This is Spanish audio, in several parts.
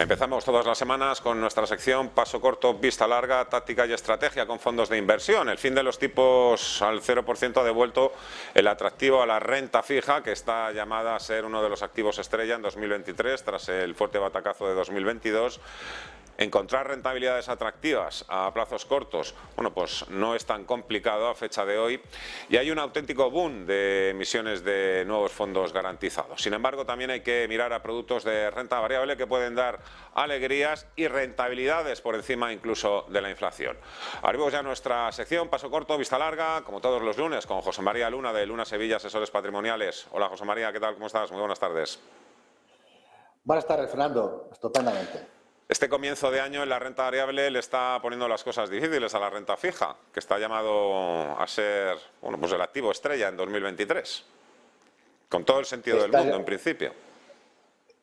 Empezamos todas las semanas con nuestra sección Paso Corto, Vista Larga, Táctica y Estrategia con fondos de inversión. El fin de los tipos al 0% ha devuelto el atractivo a la renta fija, que está llamada a ser uno de los activos estrella en 2023 tras el fuerte batacazo de 2022. Encontrar rentabilidades atractivas a plazos cortos, bueno, pues no es tan complicado a fecha de hoy y hay un auténtico boom de emisiones de nuevos fondos garantizados. Sin embargo, también hay que mirar a productos de renta variable que pueden dar alegrías y rentabilidades por encima incluso de la inflación. Abrimos ya nuestra sección Paso Corto, Vista Larga, como todos los lunes, con José María Luna de Luna Sevilla Asesores Patrimoniales. Hola José María, ¿qué tal? ¿Cómo estás? Muy buenas tardes. Buenas tardes, Fernando. Estupendamente. Este comienzo de año en la renta variable le está poniendo las cosas difíciles a la renta fija, que está llamado a ser, bueno, pues el activo estrella en 2023, con todo el sentido del mundo en principio.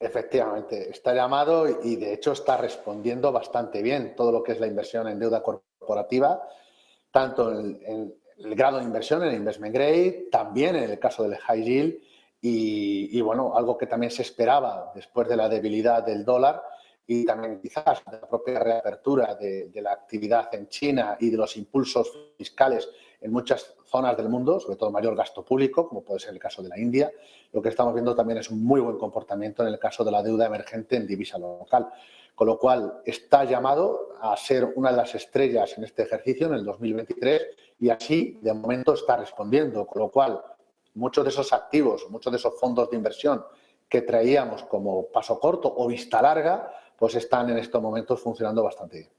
Efectivamente, está llamado y de hecho está respondiendo bastante bien todo lo que es la inversión en deuda corporativa, tanto en el grado de inversión, en el investment grade, también en el caso del high yield y bueno, algo que también se esperaba después de la debilidad del dólar y también quizás de la propia reapertura de la actividad en China y de los impulsos fiscales en muchas zonas del mundo, sobre todo mayor gasto público, como puede ser el caso de la India. Lo que estamos viendo también es un muy buen comportamiento en el caso de la deuda emergente en divisa local, con lo cual está llamado a ser una de las estrellas en este ejercicio en el 2023 y así de momento está respondiendo, con lo cual muchos de esos activos, muchos de esos fondos de inversión que traíamos como paso corto o vista larga, pues están en estos momentos funcionando bastante bien.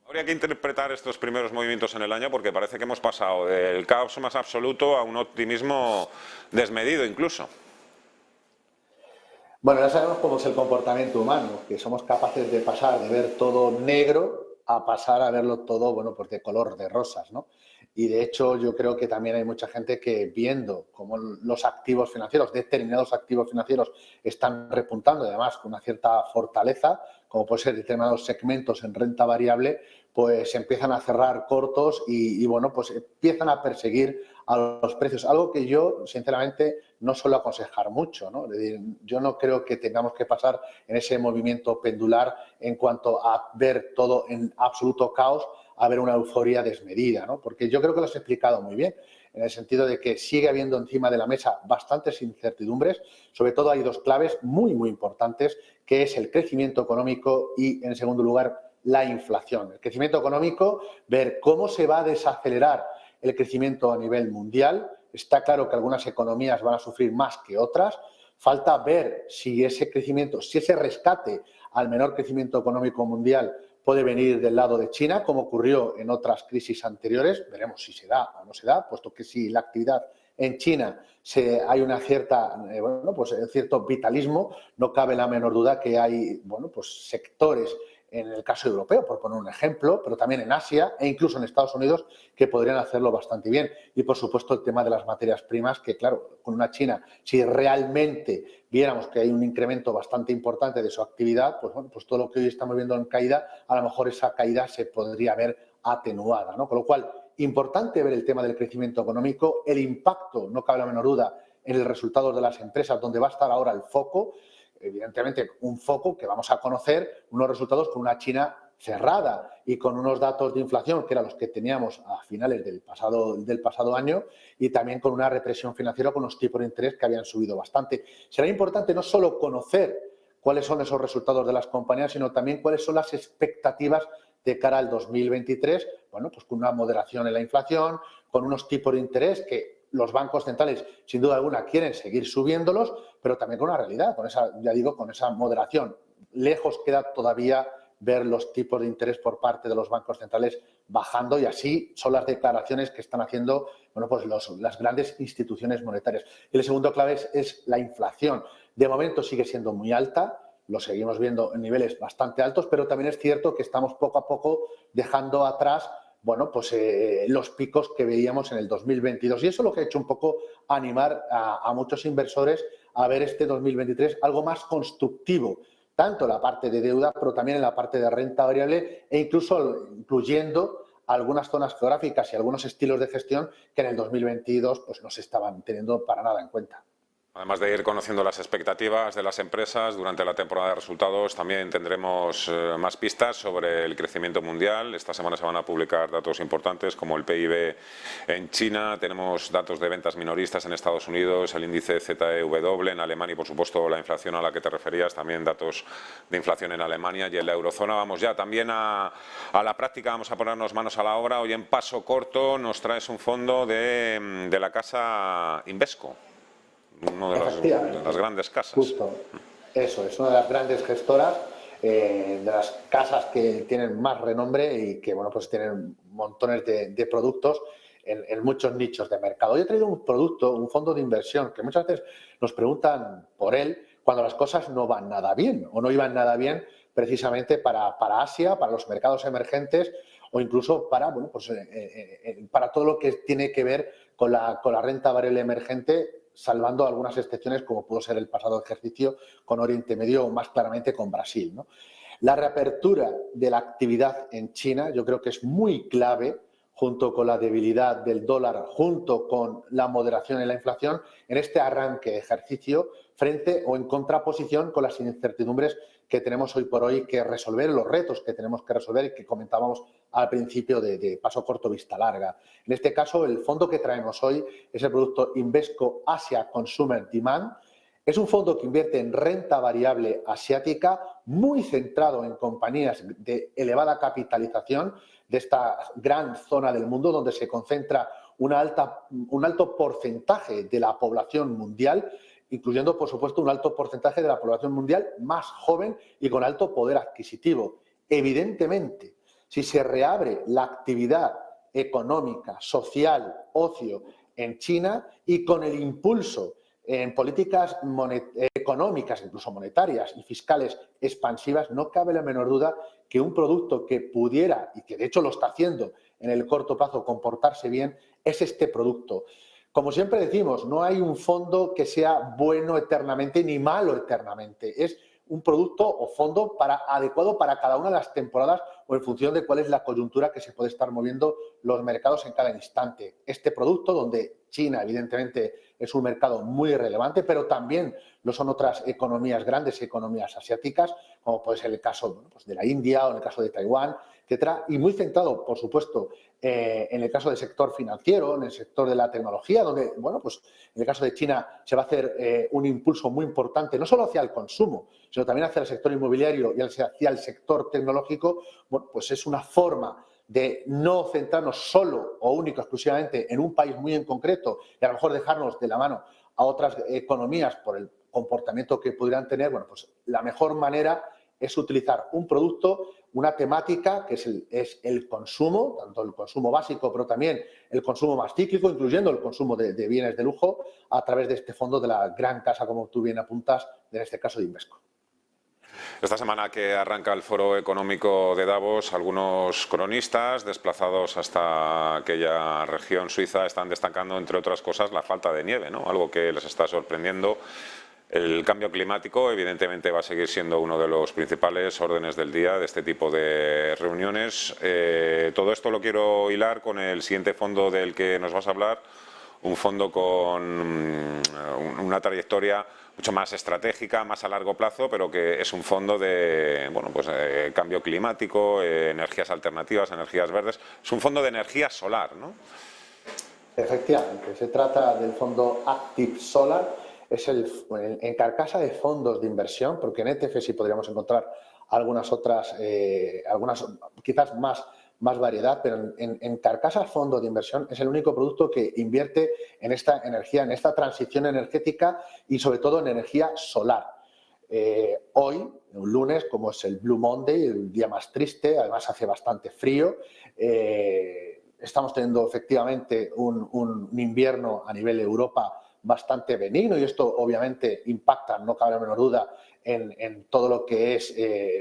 Habría que interpretar estos primeros movimientos en el año porque parece que hemos pasado del caos más absoluto a un optimismo desmedido incluso. Bueno, ya sabemos cómo es el comportamiento humano, que somos capaces de pasar de ver todo negro a pasar a verlo todo, bueno, pues de color de rosas, ¿no? Y de hecho yo creo que también hay mucha gente que viendo cómo los activos financieros, determinados activos financieros están repuntando, además con una cierta fortaleza, como puede ser determinados segmentos en renta variable, pues empiezan a cerrar cortos y bueno, pues empiezan a perseguir a los precios, algo que yo sinceramente no suelo aconsejar mucho, ¿no? Es decir, yo no creo que tengamos que pasar en ese movimiento pendular en cuanto a ver todo en absoluto caos, a ver una euforia desmedida, ¿no? Porque yo creo que lo has explicado muy bien, en el sentido de que sigue habiendo encima de la mesa bastantes incertidumbres, sobre todo hay dos claves muy, muy importantes, que es el crecimiento económico y, en segundo lugar, la inflación. El crecimiento económico, ver cómo se va a desacelerar el crecimiento a nivel mundial. Está claro que algunas economías van a sufrir más que otras. Falta ver si ese crecimiento, si ese rescate al menor crecimiento económico mundial puede venir del lado de China, como ocurrió en otras crisis anteriores. Veremos si se da o no se da, puesto que si la actividad en China hay una cierta, bueno, pues cierto vitalismo, no cabe la menor duda que hay, bueno, pues sectores en el caso europeo, por poner un ejemplo, pero también en Asia e incluso en Estados Unidos, que podrían hacerlo bastante bien. Y, por supuesto, el tema de las materias primas, que, claro, con una China, si realmente viéramos que hay un incremento bastante importante de su actividad, pues, bueno, pues todo lo que hoy estamos viendo en caída, a lo mejor esa caída se podría ver atenuada, ¿no? Con lo cual, importante ver el tema del crecimiento económico, el impacto, no cabe la menor duda, en el resultado de las empresas, donde va a estar ahora el foco. Evidentemente, un foco que vamos a conocer, unos resultados con una China cerrada y con unos datos de inflación que eran los que teníamos a finales del pasado año y también con una represión financiera con los tipos de interés que habían subido bastante. Será importante no solo conocer cuáles son esos resultados de las compañías, sino también cuáles son las expectativas de cara al 2023, bueno, pues con una moderación en la inflación, con unos tipos de interés que los bancos centrales, sin duda alguna, quieren seguir subiéndolos, pero también con una realidad, con esa, ya digo, con esa moderación. Lejos queda todavía ver los tipos de interés por parte de los bancos centrales bajando y así son las declaraciones que están haciendo, bueno, pues las grandes instituciones monetarias. Y el segundo clave es la inflación. De momento sigue siendo muy alta, lo seguimos viendo en niveles bastante altos, pero también es cierto que estamos poco a poco dejando atrás, bueno, pues los picos que veíamos en el 2022. Y eso es lo que ha hecho un poco animar a muchos inversores a ver este 2023 algo más constructivo, tanto en la parte de deuda, pero también en la parte de renta variable e incluso incluyendo algunas zonas geográficas y algunos estilos de gestión que en el 2022 pues no se estaban teniendo para nada en cuenta. Además de ir conociendo las expectativas de las empresas durante la temporada de resultados, también tendremos más pistas sobre el crecimiento mundial. Esta semana se van a publicar datos importantes como el PIB en China, tenemos datos de ventas minoristas en Estados Unidos, el índice ZEW en Alemania y, por supuesto, la inflación a la que te referías, también datos de inflación en Alemania y en la eurozona. Vamos ya también a la práctica, vamos a ponernos manos a la obra. Hoy en Paso Corto nos traes un fondo de la casa Invesco. Una de las grandes casas. Justo, eso, es una de las grandes gestoras, de las casas que tienen más renombre y que, bueno, pues tienen montones de productos en muchos nichos de mercado. Yo he traído un producto, un fondo de inversión, que muchas veces nos preguntan por él cuando las cosas no van nada bien o no iban nada bien precisamente para Asia, para los mercados emergentes o incluso para, bueno, pues, para todo lo que tiene que ver con la renta variable emergente, salvando algunas excepciones como pudo ser el pasado ejercicio con Oriente Medio o más claramente con Brasil, ¿no? La reapertura de la actividad en China yo creo que es muy clave, junto con la debilidad del dólar, junto con la moderación en la inflación, en este arranque de ejercicio frente o en contraposición con las incertidumbres que tenemos hoy por hoy que resolver, los retos que tenemos que resolver y que comentábamos al principio de Paso Corto Vista Larga. En este caso, el fondo que traemos hoy es el producto Invesco Asia Consumer Demand. Es un fondo que invierte en renta variable asiática, muy centrado en compañías de elevada capitalización de esta gran zona del mundo donde se concentra un alto porcentaje de la población mundial, incluyendo, por supuesto, un alto porcentaje de la población mundial más joven y con alto poder adquisitivo. Evidentemente, si se reabre la actividad económica, social, ocio en China y con el impulso en políticas económicas, incluso monetarias y fiscales expansivas, no cabe la menor duda que un producto que pudiera, y que de hecho lo está haciendo en el corto plazo, comportarse bien, es este producto. Como siempre decimos, no hay un fondo que sea bueno eternamente ni malo eternamente. Es un producto o fondo adecuado para cada una de las temporadas o en función de cuál es la coyuntura que se puede estar moviendo los mercados en cada instante. Este producto, donde China evidentemente es un mercado muy relevante, pero también lo son otras economías, grandes economías asiáticas, como puede ser el caso, bueno, pues de la India o en el caso de Taiwán, etcétera, y muy centrado, por supuesto, en el caso del sector financiero, en el sector de la tecnología, donde, bueno, pues en el caso de China se va a hacer un impulso muy importante, no solo hacia el consumo, sino también hacia el sector inmobiliario y hacia el sector tecnológico. Bueno, pues es una forma de no centrarnos solo o único, exclusivamente en un país muy en concreto y a lo mejor dejarnos de la mano a otras economías por el comportamiento que pudieran tener. Bueno, pues la mejor manera es utilizar un producto, una temática que es el consumo, tanto el consumo básico, pero también el consumo más cíclico, incluyendo el consumo de bienes de lujo, a través de este fondo de la gran casa, como tú bien apuntas, en este caso de Invesco. Esta semana que arranca el Foro Económico de Davos, algunos cronistas desplazados hasta aquella región suiza están destacando, entre otras cosas, la falta de nieve, ¿no? Algo que les está sorprendiendo. El cambio climático, evidentemente, va a seguir siendo uno de los principales órdenes del día de este tipo de reuniones. Todo esto lo quiero hilar con el siguiente fondo del que nos vas a hablar, un fondo con una trayectoria mucho más estratégica, más a largo plazo, pero que es un fondo de, bueno, pues, cambio climático, energías alternativas, energías verdes. Es un fondo de energía solar, ¿no? Efectivamente, se trata del fondo Active Solar. Es en carcasa de fondos de inversión, porque en ETF sí podríamos encontrar algunas otras, quizás más variedad, pero en carcasa fondo de inversión es el único producto que invierte en esta energía, en esta transición energética y sobre todo en energía solar. Hoy, un lunes, como es el Blue Monday, el día más triste, además hace bastante frío, estamos teniendo efectivamente un invierno a nivel Europa bastante benigno y esto obviamente impacta, no cabe la menor duda, en todo lo que es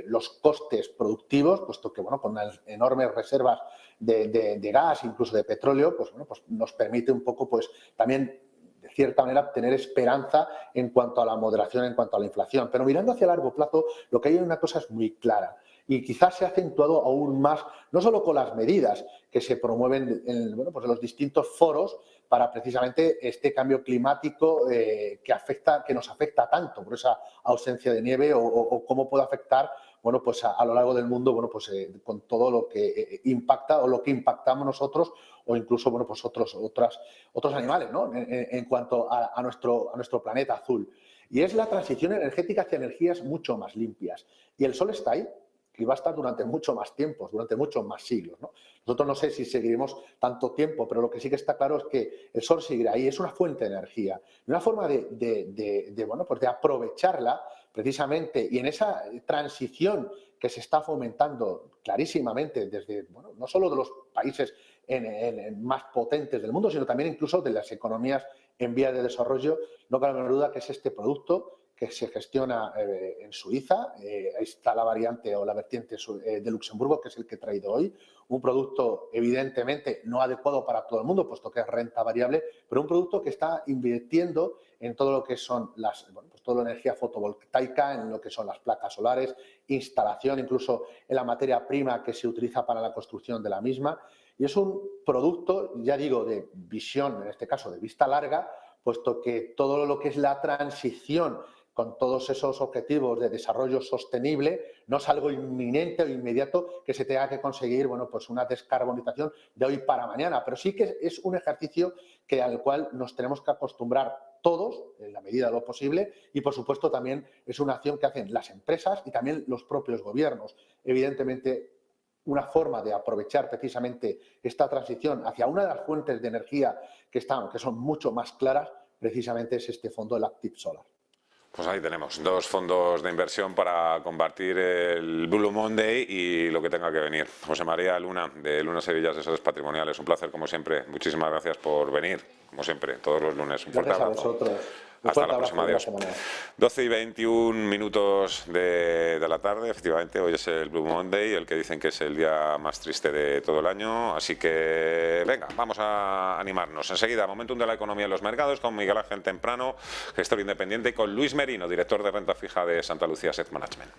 los costes productivos, puesto que, bueno, con las enormes reservas de gas, incluso de petróleo, pues, bueno, pues nos permite un poco, pues, también de cierta manera tener esperanza en cuanto a la moderación, en cuanto a la inflación. Pero mirando hacia largo plazo, lo que hay una cosa es muy clara y quizás se ha acentuado aún más, no solo con las medidas que se promueven en, bueno, pues en los distintos foros para precisamente este cambio climático que nos afecta tanto por esa ausencia de nieve o cómo puede afectar bueno, pues a lo largo del mundo, bueno, pues con todo lo que impacta o lo que impactamos nosotros o incluso, bueno, pues otros animales, ¿no? En cuanto a nuestro planeta azul. Y es la transición energética hacia energías mucho más limpias. Y el sol está ahí y va a estar durante mucho más tiempo, durante muchos más siglos, ¿no? Nosotros no sé si seguiremos tanto tiempo, pero lo que sí que está claro es que el sol seguirá ahí, es una fuente de energía. Y una forma bueno, pues de aprovecharla precisamente y en esa transición que se está fomentando clarísimamente desde, bueno, no solo de los países más potentes del mundo, sino también incluso de las economías en vías de desarrollo, no cabe la menor duda que es este producto que se gestiona en Suiza. Ahí está la variante o la vertiente de Luxemburgo, que es el que he traído hoy. Un producto evidentemente no adecuado para todo el mundo, puesto que es renta variable, pero un producto que está invirtiendo en todo lo que son pues toda la energía fotovoltaica, en lo que son las placas solares, instalación, incluso en la materia prima que se utiliza para la construcción de la misma. Y es un producto, ya digo, de visión, en este caso de vista larga, puesto que todo lo que es la transición con todos esos objetivos de desarrollo sostenible no es algo inminente o inmediato que se tenga que conseguir, bueno, pues una descarbonización de hoy para mañana, pero sí que es un ejercicio al cual nos tenemos que acostumbrar todos, en la medida de lo posible, y por supuesto también es una acción que hacen las empresas y también los propios gobiernos. Evidentemente, una forma de aprovechar precisamente esta transición hacia una de las fuentes de energía que son mucho más claras, precisamente es este fondo, el Active Solar. Pues ahí tenemos, 2 fondos de inversión para combatir el Blue Monday y lo que tenga que venir. José María Luna, de Luna Sevilla Asesores Patrimoniales, un placer como siempre. Muchísimas gracias por venir, como siempre, todos los lunes. Un fuerte abrazo. Gracias a vosotros. Hasta la próxima, adiós. 12:21 de la tarde, efectivamente, hoy es el Blue Monday, el que dicen que es el día más triste de todo el año, así que venga, vamos a animarnos. Enseguida, Momentum de la economía en los mercados, con Miguel Ángel Temprano, gestor independiente, y con Luis Merino, director de renta fija de Santa Lucía Asset Management.